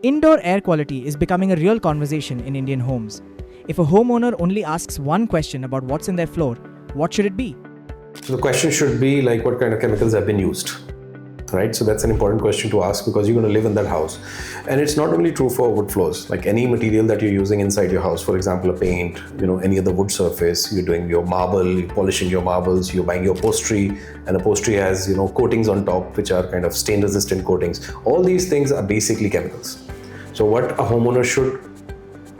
Indoor air quality is becoming a real conversation in Indian homes. If a homeowner only asks one question about what's in their floor, what should it be? So the question should be like, what kind of chemicals have been used, right? So that's an important question to ask because you're going to live in that house. And it's not only true for wood floors, like any material that you're using inside your house, for example, a paint, any other wood surface, you're doing your marble, you're polishing your marbles, you're buying your upholstery, and upholstery has, coatings on top, which are kind of stain resistant coatings. All these things are basically chemicals. So what a homeowner should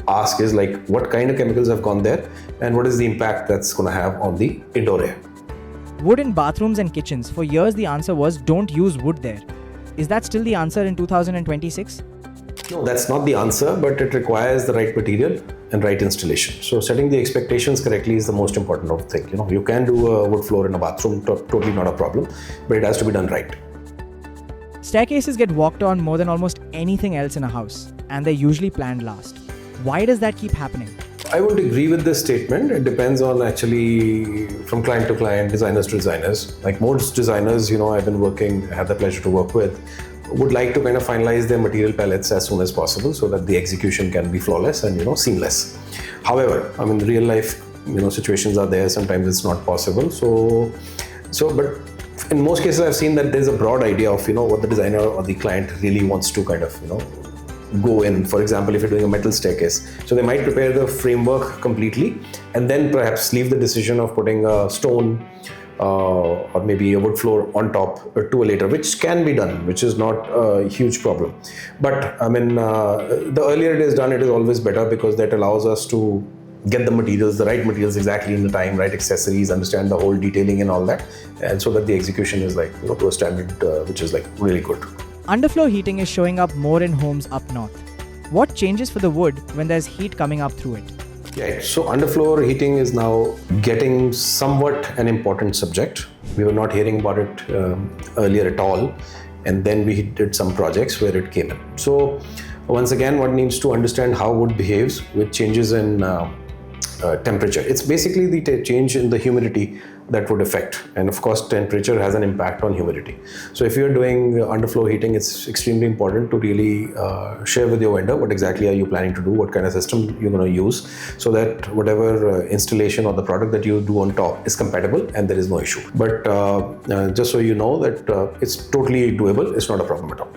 ask is like, what kind of chemicals have gone there and what is the impact that's going to have on the indoor air? Wood in bathrooms and kitchens. For years, the answer was don't use wood there. Is that still the answer in 2026? No, that's not the answer, but it requires the right material and right installation. So setting the expectations correctly is the most important thing. You can do a wood floor in a bathroom, totally not a problem, but it has to be done right. Staircases get walked on more than almost anything else in a house, and they're usually planned last. Why does that keep happening? I would agree with this statement. It depends on actually from client to client, designers to designers. Like most designers, I've had the pleasure to work with, would like to kind of finalize their material palettes as soon as possible so that the execution can be flawless and, seamless. However, real life, situations are there. Sometimes it's not possible. But in most cases, I've seen that there's a broad idea of, what the designer or the client really wants to kind of, go in. For example, if you're doing a metal staircase, so they might prepare the framework completely and then perhaps leave the decision of putting a stone or maybe a wood floor on top to a later, which can be done, which is not a huge problem. But the earlier it is done, it is always better because that allows us to get the right materials exactly in the time, right accessories, understand the whole detailing and all that, and so that the execution is like to a standard which is like really good. Underfloor heating is showing up more in homes up north. What changes for the wood when there's heat coming up through it? Yeah, so underfloor heating is now getting somewhat an important subject. We were not hearing about it earlier at all, and then we did some projects where it came in. So once again, one needs to understand how wood behaves with changes in temperature. It's basically the change in the humidity that would affect, and of course temperature has an impact on humidity. So if you're doing underfloor heating, it's extremely important to really share with your vendor what exactly are you planning to do, what kind of system you're going to use, so that whatever installation or the product that you do on top is compatible and there is no issue. But just so you know that it's totally doable, it's not a problem at all.